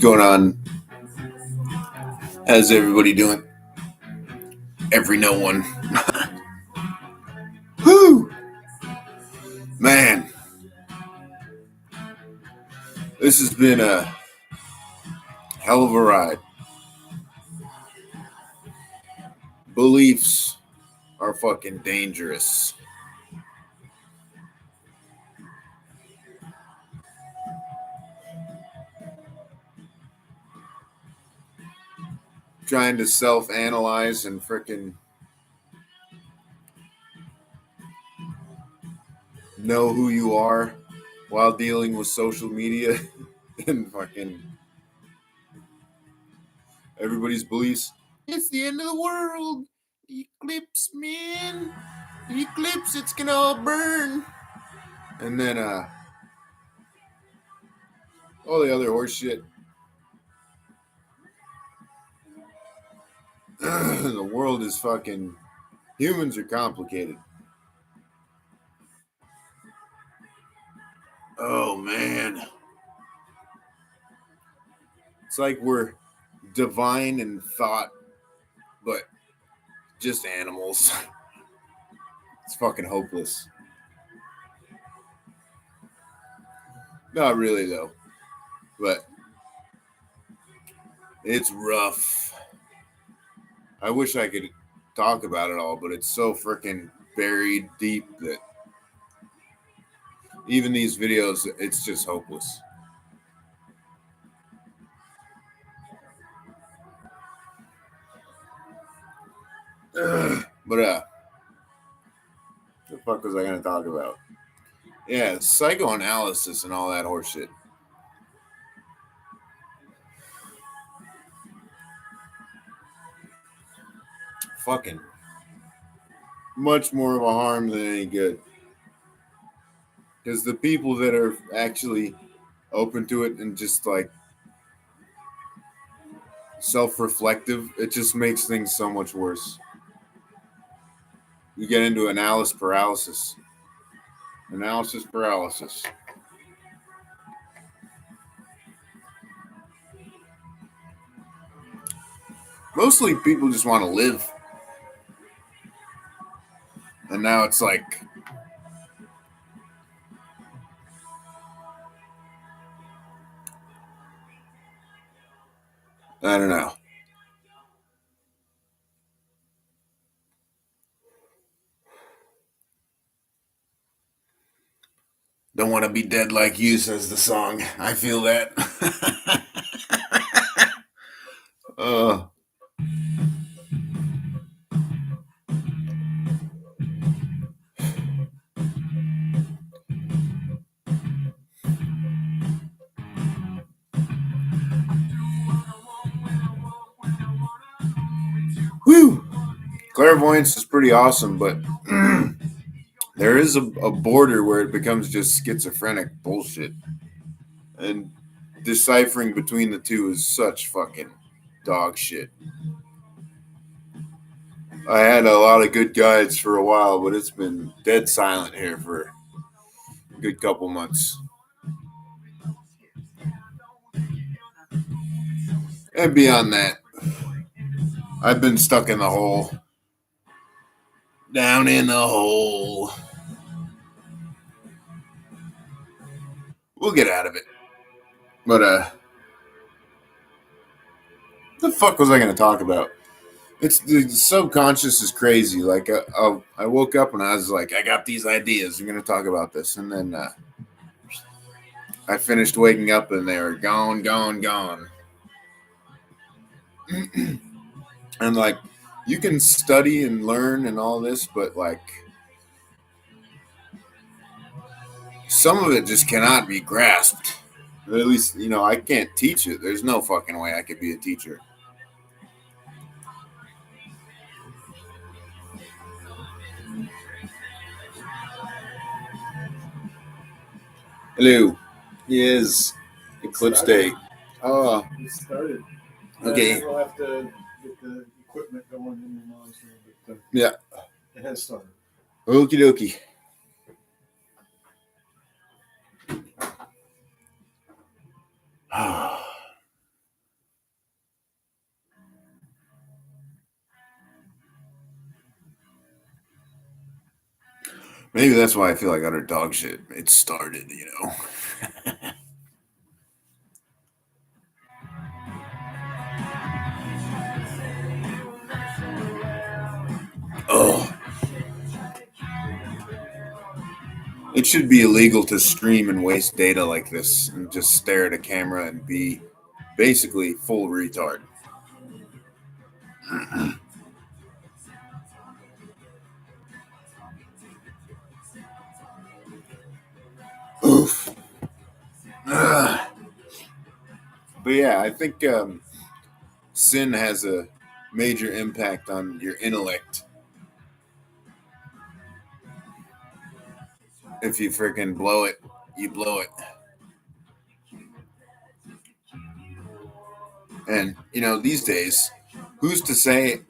going on? How's everybody doing? Every no one. Whew! Man, this has been a hell of a ride. Beliefs are fucking dangerous. Trying to self-analyze and frickin' know who you are while dealing with social media and fucking everybody's beliefs. It's the end of the world. Eclipse, man. Eclipse, it's gonna all burn. And then all the other horse shit. The world is fucking... Humans are complicated. Oh, man. It's like we're divine in thought, but just animals. It's fucking hopeless. Not really, though. But it's rough. I wish I could talk about it all, but it's so freaking buried deep that even these videos, it's just hopeless. But what the fuck was I gonna talk about? Yeah, psychoanalysis and all that horseshit. Fucking much more of a harm than any good. Because the people that are actually open to it and just like self-reflective, it just makes things so much worse. You get into analysis paralysis. Analysis paralysis. Mostly people just want to live. And now it's like, I don't know. Don't want to be dead like you, says the song. I feel that. Whew. Clairvoyance is pretty awesome, but there is a border where it becomes just schizophrenic bullshit. And deciphering between the two is such fucking dog shit. I had a lot of good guides for a while, but it's been dead silent here for a good couple months. And beyond that, I've been stuck in the hole. Down in the hole. We'll get out of it. But, the fuck was I going to talk about? It's the subconscious is crazy. Like, I woke up and I was like, I got these ideas. I'm going to talk about this. And then I finished waking up and they were gone. And like, you can study and learn and all this, but like, some of it just cannot be grasped. At least, I can't teach it. There's no fucking way I could be a teacher. Hello. Yes. Eclipse Day. Oh. It started. Okay. We'll have to get the equipment going in your mom's room. But yeah. It has started. Okie dokie. Maybe that's why I feel like utter dog shit. It started, Oh, it should be illegal to stream and waste data like this and just stare at a camera and be basically full retard. Oof. Ugh. But yeah, I think sin has a major impact on your intellect. If you freaking blow it, you blow it. And, these days, who's to say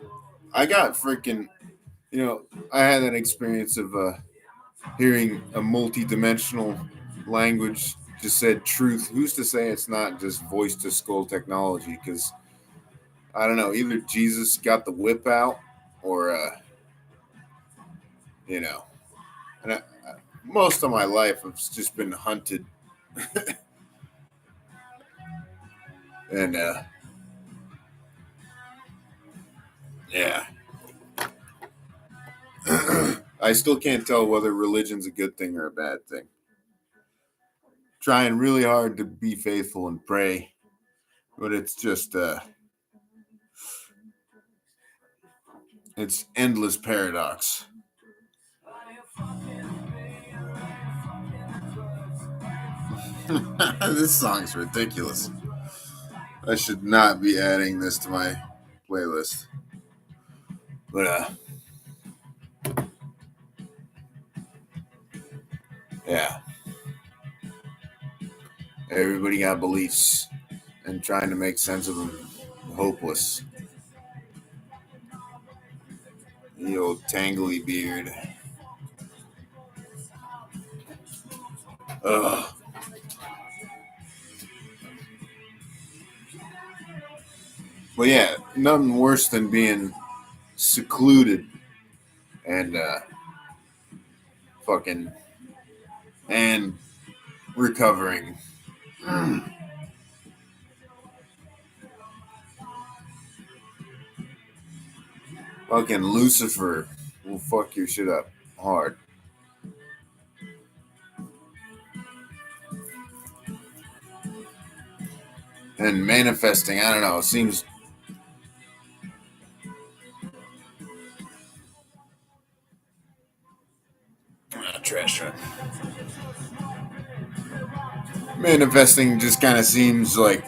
I got freaking, I had that experience of hearing a multi-dimensional language just said truth. Who's to say it's not just voice to skull technology? Because I don't know, either Jesus got the whip out or, you know, and most of my life I've just been hunted. And, yeah. I still can't tell whether religion's a good thing or a bad thing. Trying really hard to be faithful and pray, but it's just it's endless paradox. This song's ridiculous. I should not be adding this to my playlist. But yeah. Everybody got beliefs and trying to make sense of them hopeless. The old tangly beard. Ugh. But yeah, nothing worse than being secluded and fucking and recovering. Fucking Lucifer will fuck your shit up hard. And manifesting, I don't know, it seems trash truck. Manifesting just kind of seems like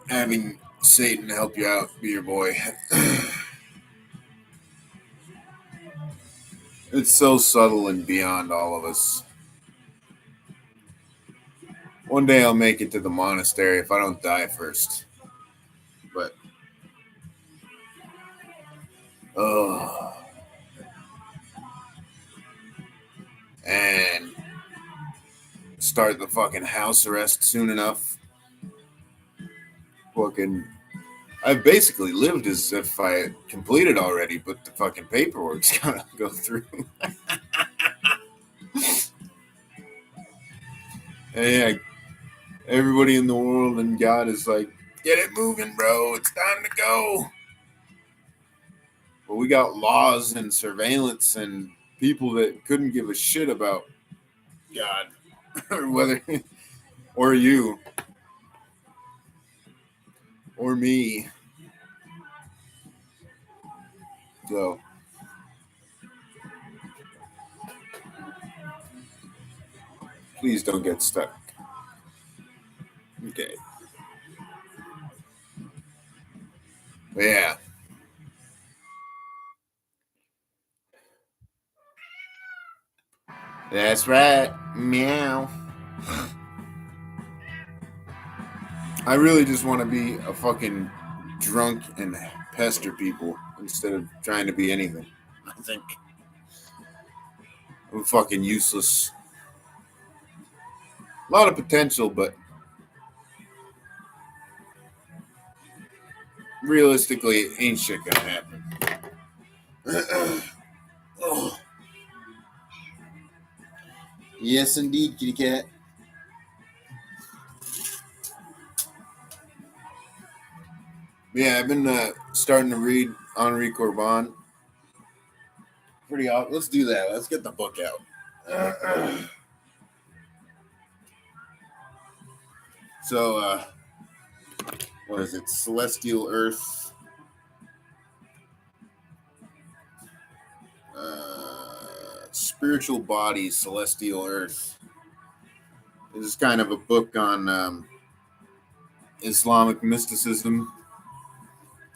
having Satan help you out, be your boy. It's so subtle and beyond all of us. One day I'll make it to the monastery if I don't die first. But, oh. And start the fucking house arrest soon enough. Fucking, I've basically lived as if I had completed already, but the fucking paperwork's gotta go through. Hey, everybody in the world and God is like, get it moving, bro. It's time to go. But we got laws and surveillance and people that couldn't give a shit about God or whether or you or me. So please don't get stuck. Okay. But yeah. That's right. Meow. I really just want to be a fucking drunk and pester people instead of trying to be anything. I think I'm fucking useless. A lot of potential, but realistically, ain't shit gonna happen. Oh. Yes, indeed, kitty cat. Yeah, I've been starting to read Henri Corbin. Pretty awesome. Let's do that. Let's get the book out. So, what is it? Celestial Earth. Spiritual Body, Celestial Earth. This is kind of a book on Islamic mysticism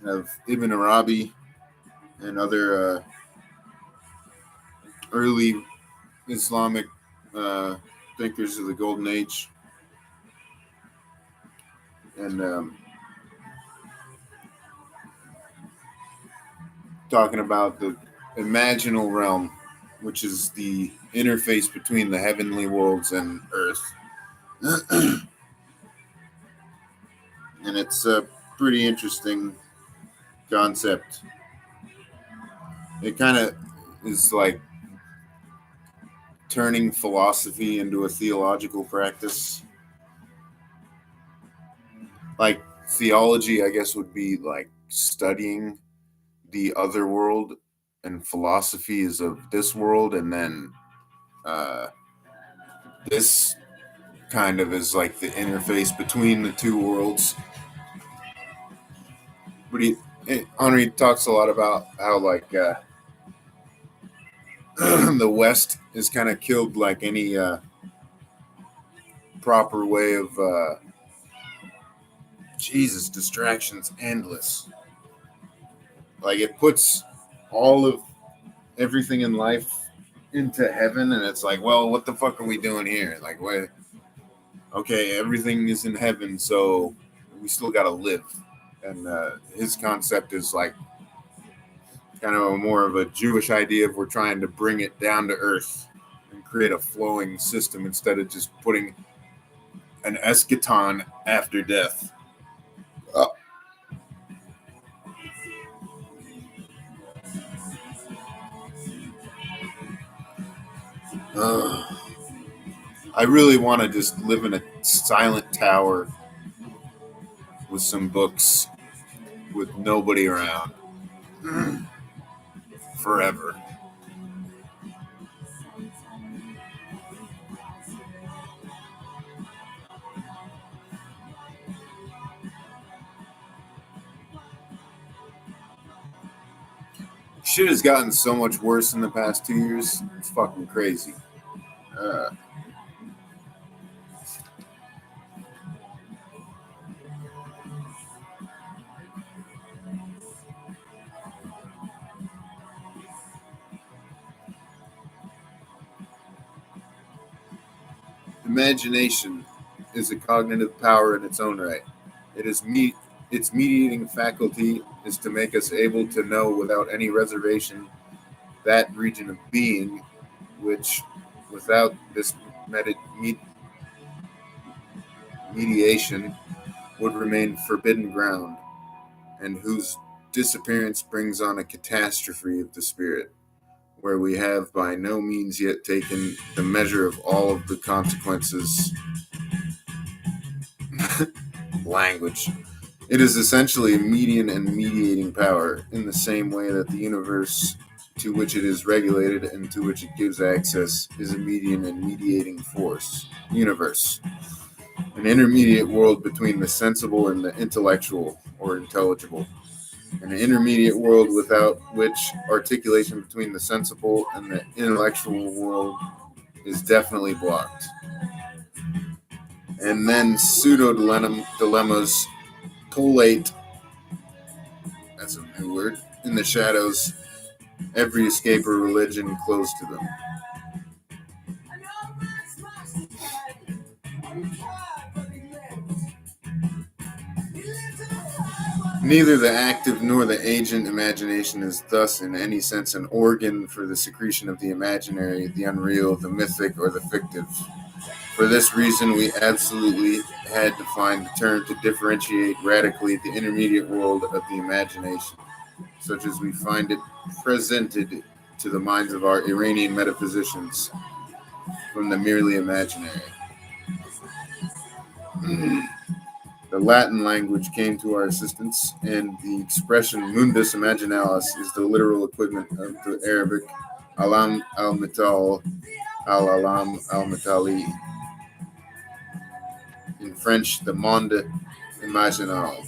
of Ibn Arabi and other early Islamic thinkers of the Golden Age. And talking about the imaginal realm, which is the interface between the heavenly worlds and Earth. And it's a pretty interesting concept. It kind of is like turning philosophy into a theological practice. Like theology, I guess, would be like studying the other world, and philosophy is of this world, and then this kind of is like the interface between the two worlds. But Henri talks a lot about how like the West is kind of killed like any proper way of distractions endless. Like it puts all of everything in life into heaven, and it's like, well, what the fuck are we doing here? Like, what? Okay, everything is in heaven, so we still got to live. And his concept is like kind of more of a Jewish idea of we're trying to bring it down to earth and create a flowing system instead of just putting an eschaton after death. I really want to just live in a silent tower with some books with nobody around forever. Shit has gotten so much worse in the past 2 years. It's fucking crazy. Uh, Imagination is a cognitive power in its own right. It is its mediating faculty is to make us able to know without any reservation that region of being which, without this mediation, would remain forbidden ground, and whose disappearance brings on a catastrophe of the spirit, where we have by no means yet taken the measure of all of the consequences. Language. It is essentially a median and mediating power, in the same way that the universe to which it is regulated and to which it gives access is a median and mediating force. Universe. An intermediate world between the sensible and the intellectual or intelligible. An intermediate world without which articulation between the sensible and the intellectual world is definitely blocked. And then pseudo-dilemmas collate, that's a new word, in the shadows, every escape or religion close to them. Neither the active nor the agent imagination is thus in any sense an organ for the secretion of the imaginary, the unreal, the mythic, or the fictive. For this reason, we absolutely had to find a term to differentiate radically the intermediate world of the imagination, such as we find it presented to the minds of our Iranian metaphysicians. from the merely imaginary. The Latin language came to our assistance, and the expression mundus imaginalis is the literal equivalent of the Arabic alam al-mital al-alam al-mitali. In French, the monde imaginal.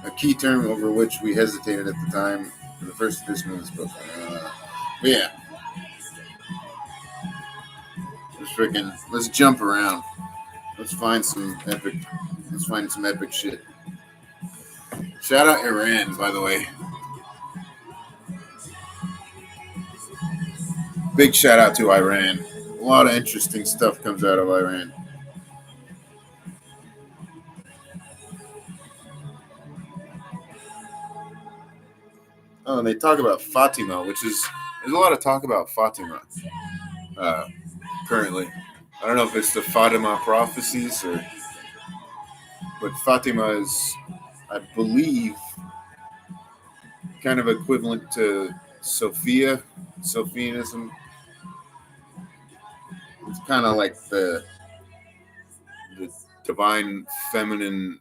A key term over which we hesitated at the time for the first edition of this book. Yeah. Let's jump around. Let's find some epic shit. Shout out Iran, by the way. Big shout out to Iran. A lot of interesting stuff comes out of Iran. Oh, and they talk about Fatima, there's a lot of talk about Fatima currently. I don't know if it's the Fatima prophecies but Fatima is, I believe, kind of equivalent to Sophianism. It's kind of like the divine feminine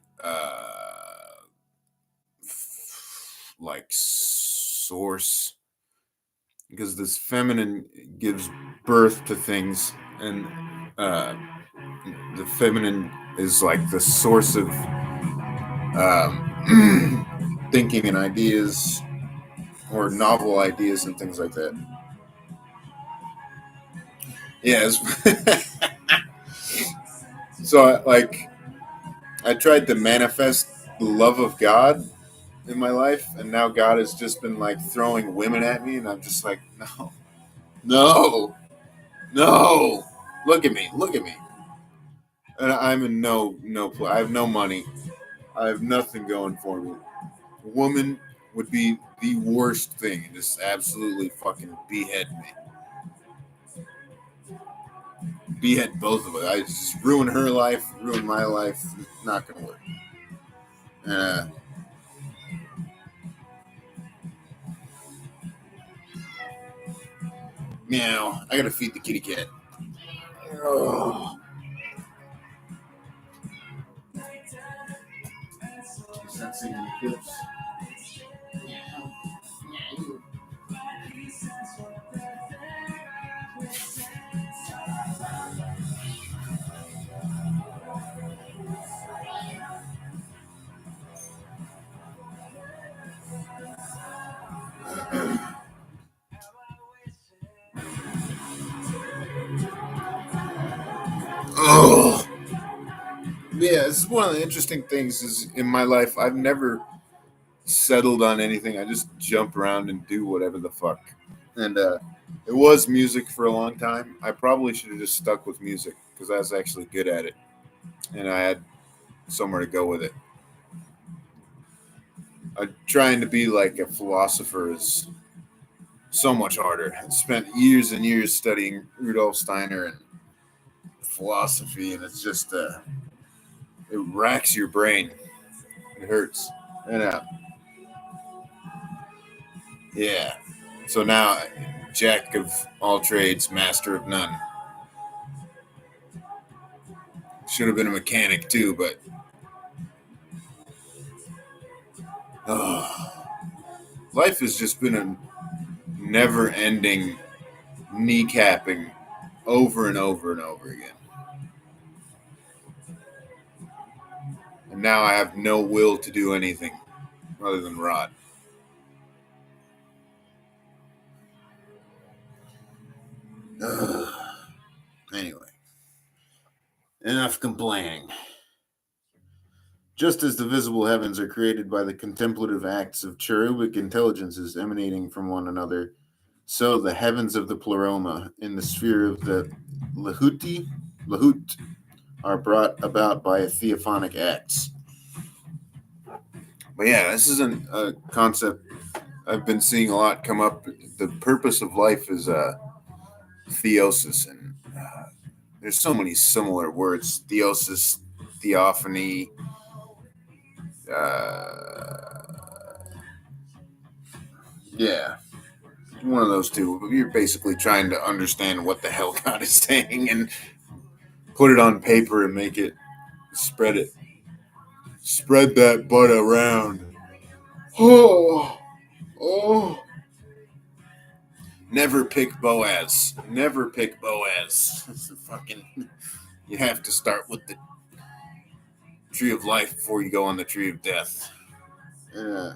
like source, because this feminine gives birth to things, and the feminine is like the source of thinking and ideas, or novel ideas and things like that. Yes. So I tried to manifest the love of God in my life, and now God has just been like throwing women at me, and I'm just like, no, look at me, and I'm in no I have no money, I have nothing going for me. A woman would be the worst thing, just absolutely fucking behead both of us. I just ruin her life, ruin my life. Not gonna work. Meow. I gotta feed the kitty cat. Oh. Sensing the clips. Oh. Yeah, this is one of the interesting things is in my life. I've never settled on anything. I just jump around and do whatever the fuck. And it was music for a long time. I probably should have just stuck with music because I was actually good at it, and I had somewhere to go with it. Trying to be like a philosopher is so much harder. I spent years and years studying Rudolf Steiner and philosophy, and it's just it racks your brain. It hurts. And yeah. So now, jack of all trades, master of none. Should have been a mechanic too, but life has just been a never-ending kneecapping over and over and over again. And now I have no will to do anything other than rot. Anyway, enough complaining. Just as the visible heavens are created by the contemplative acts of cherubic intelligences emanating from one another, so the heavens of the pleroma in the sphere of the Lahut are brought about by theophonic acts. But yeah, this is a concept I've been seeing a lot come up. The purpose of life is theosis, and there's so many similar words: theosis, theophany. Yeah. One of those two. You're basically trying to understand what the hell God is saying and put it on paper and make it spread it. Spread that butt around. Oh, oh. Never pick Boaz. Never pick Boaz. Fucking, you have to start with the tree of life before you go on the tree of death. Yeah.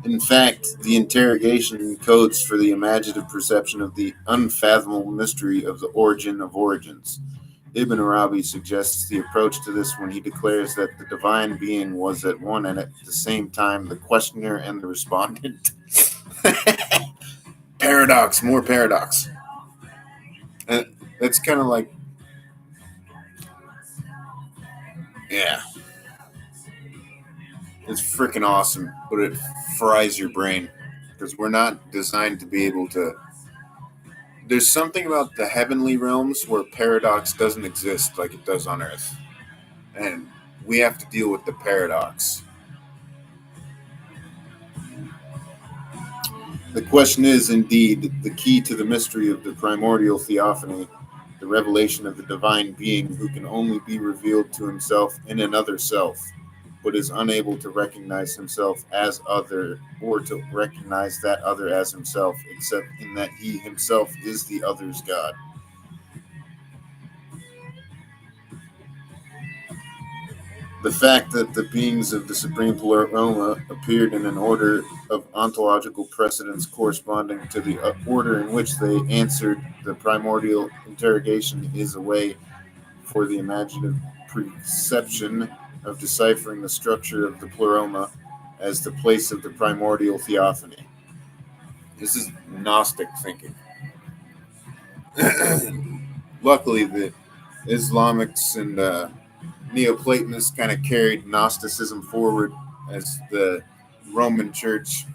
In fact, the interrogation codes for the imaginative perception of the unfathomable mystery of the origin of origins. Ibn Arabi suggests the approach to this when he declares that the divine being was at one and at the same time the questioner and the respondent. Paradox, more paradox. And that's kind of like, yeah, it's freaking awesome, but it fries your brain because we're not designed to be able to. There's something about the heavenly realms where paradox doesn't exist like it does on Earth. And we have to deal with the paradox. The question is indeed the key to the mystery of the primordial theophany, the revelation of the divine being who can only be revealed to himself in another self, but is unable to recognize himself as other or to recognize that other as himself, except in that he himself is the other's God. The fact that the beings of the Supreme Pleroma appeared in an order of ontological precedence corresponding to the order in which they answered the primordial interrogation is a way for the imaginative perception of deciphering the structure of the Pleroma as the place of the primordial theophany. This is Gnostic thinking. Luckily, the Islamics and Neoplatonists kind of carried Gnosticism forward as the Roman Church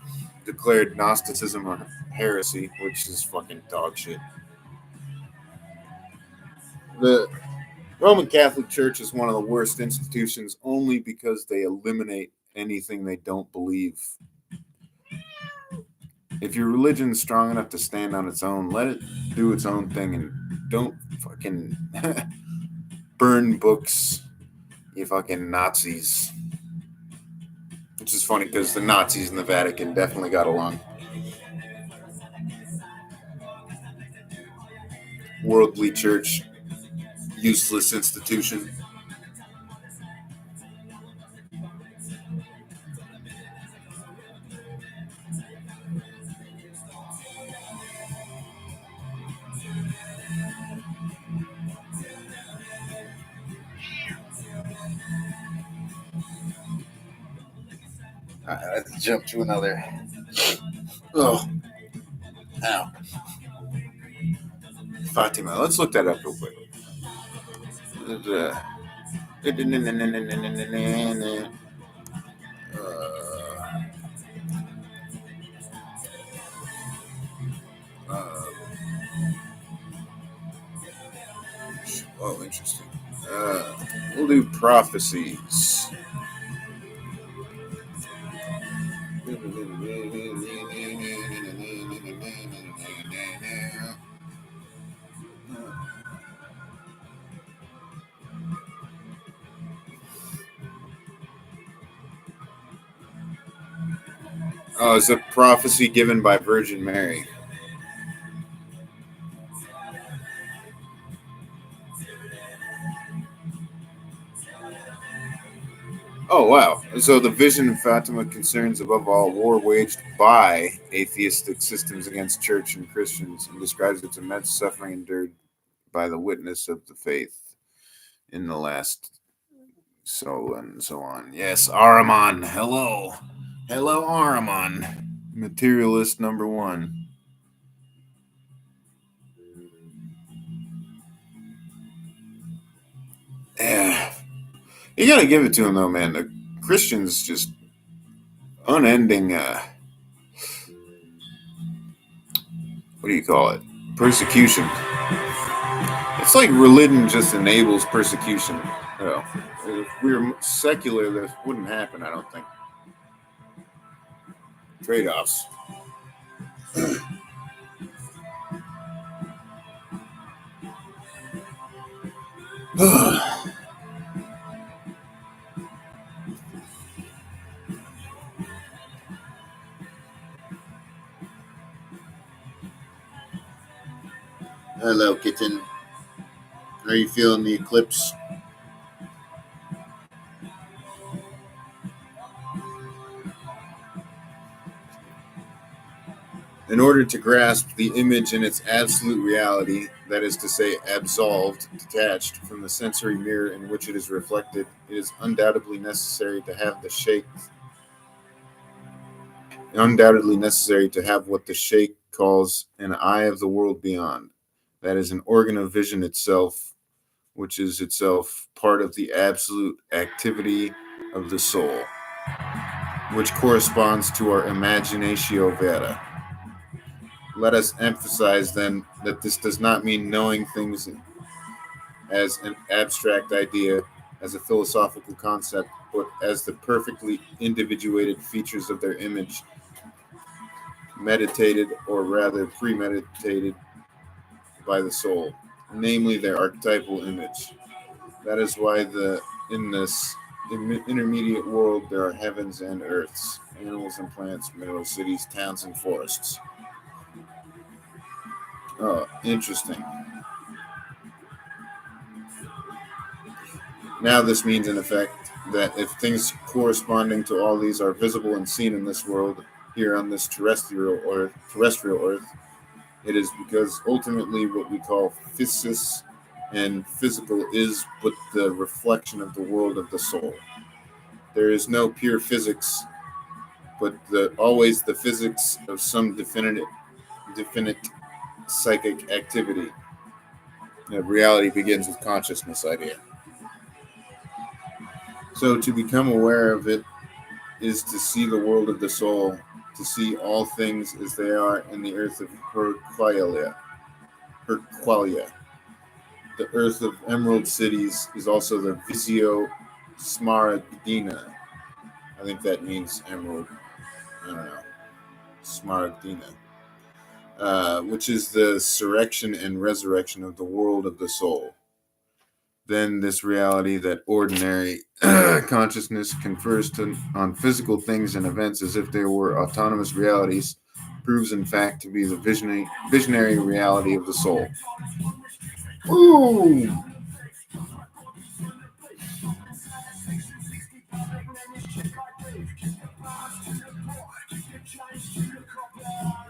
declared Gnosticism a heresy, which is fucking dog shit. The Roman Catholic Church is one of the worst institutions only because they eliminate anything they don't believe. If your religion's strong enough to stand on its own, let it do its own thing and don't fucking burn books, you fucking Nazis. Which is funny because the Nazis and the Vatican definitely got along. Worldly church, useless institution. Let's jump to another. Oh, ow. Fatima. Let's look that up real quick. Oh, interesting. We'll do prophecies. Oh, it's a prophecy given by Virgin Mary. Oh, wow. So the vision of Fatima concerns, above all, war waged by atheistic systems against church and Christians and describes its immense suffering endured by the witness of the faith in the last so and so on. Yes, Ahriman. Hello. Hello, Ahriman. Materialist number one. Yeah. You gotta give it to him though, man. The Christians just unending. What do you call it? Persecution. It's like religion just enables persecution. Well, if we were secular, this wouldn't happen. I don't think. Trade-offs. Hello, kitten. How are you feeling the eclipse? In order to grasp the image in its absolute reality, that is to say, absolved, detached from the sensory mirror in which it is reflected, it is undoubtedly necessary to have what the Sheikh calls an eye of the world beyond. That is an organ of vision itself, which is itself part of the absolute activity of the soul, which corresponds to our imaginatio vera. Let us emphasize then that this does not mean knowing things as an abstract idea, as a philosophical concept, but as the perfectly individuated features of their image, meditated or rather premeditated by the soul, namely their archetypal image. That is why in this intermediate world there are heavens and earths, animals and plants, mineral cities, towns and forests. Oh, interesting. Now this means in effect that if things corresponding to all these are visible and seen in this world, here on this terrestrial earth, it is because ultimately what we call physis and physical is but the reflection of the world of the soul. There is no pure physics, but always the physics of some definite psychic activity. Reality begins with consciousness idea. So to become aware of it is to see the world of the soul, to see all things as they are in the earth of Herqualia. The earth of emerald cities is also the Visio Smaragdina. I think that means emerald. I don't know. Smaragdina. Which is the surrection and resurrection of the world of the soul. Then this reality that ordinary consciousness confers on physical things and events as if they were autonomous realities proves in fact to be the visionary reality of the soul. Ooh!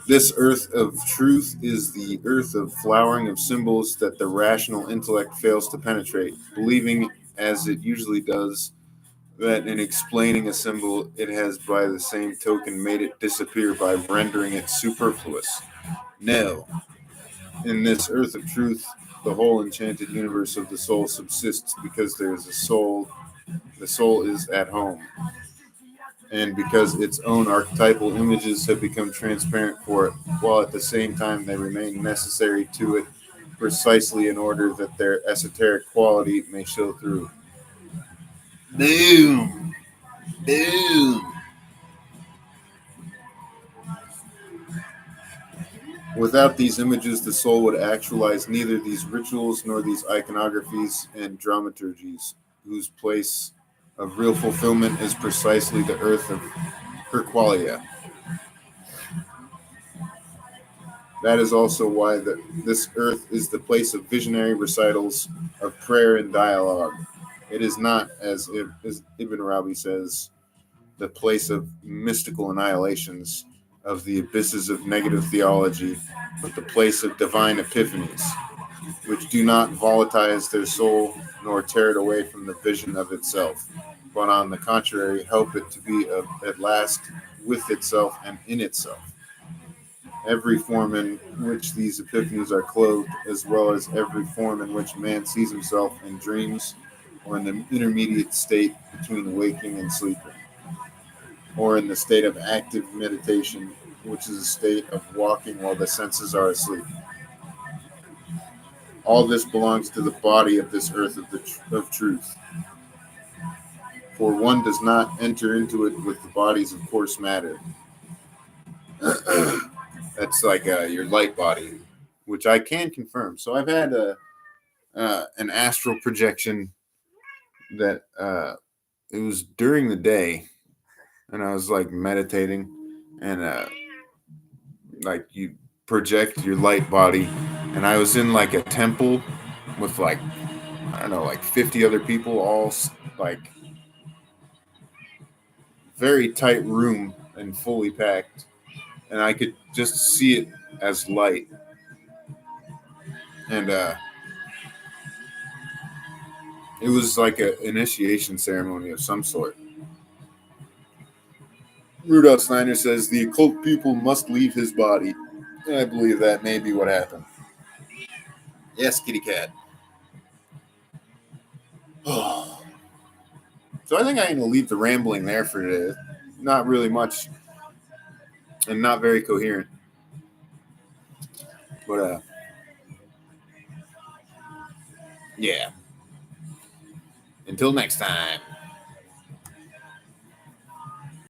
This earth of truth is the earth of flowering of symbols that the rational intellect fails to penetrate, believing, as it usually does, that in explaining a symbol, it has by the same token made it disappear by rendering it superfluous. No. In this earth of truth, the whole enchanted universe of the soul subsists because there is a soul. The soul is at home. And because its own archetypal images have become transparent for it, while at the same time they remain necessary to it precisely in order that their esoteric quality may show through. Boom! Boom! Without these images, the soul would actualize neither these rituals nor these iconographies and dramaturgies, whose place of real fulfillment is precisely the earth of Herqualia. That is also why this earth is the place of visionary recitals, of prayer and dialogue. It is not, as Ibn Arabi says, the place of mystical annihilations, of the abysses of negative theology, but the place of divine epiphanies, which do not volatilize their soul nor tear it away from the vision of itself, but on the contrary help it to be at last with itself and in itself. Every form in which these epiphanies are clothed, as well as every form in which man sees himself in dreams, or in the intermediate state between waking and sleeping, or in the state of active meditation, which is a state of walking while the senses are asleep. All this belongs to the body of this earth of truth. For one does not enter into it with the bodies of coarse matter. That's like your light body, which I can confirm. So I've had an astral projection that it was during the day, and I was like meditating, and like you project your light body, and I was in like a temple with like I don't know, like 50 other people, all like very tight room and fully packed, and I could just see it as light, and it was like an initiation ceremony of some sort. Rudolf Steiner says the occult pupil must leave his body, and I believe that may be what happened. Yes, kitty cat. So I think I'm going to leave the rambling there for today. Not really much, and not very coherent. But yeah. Until next time.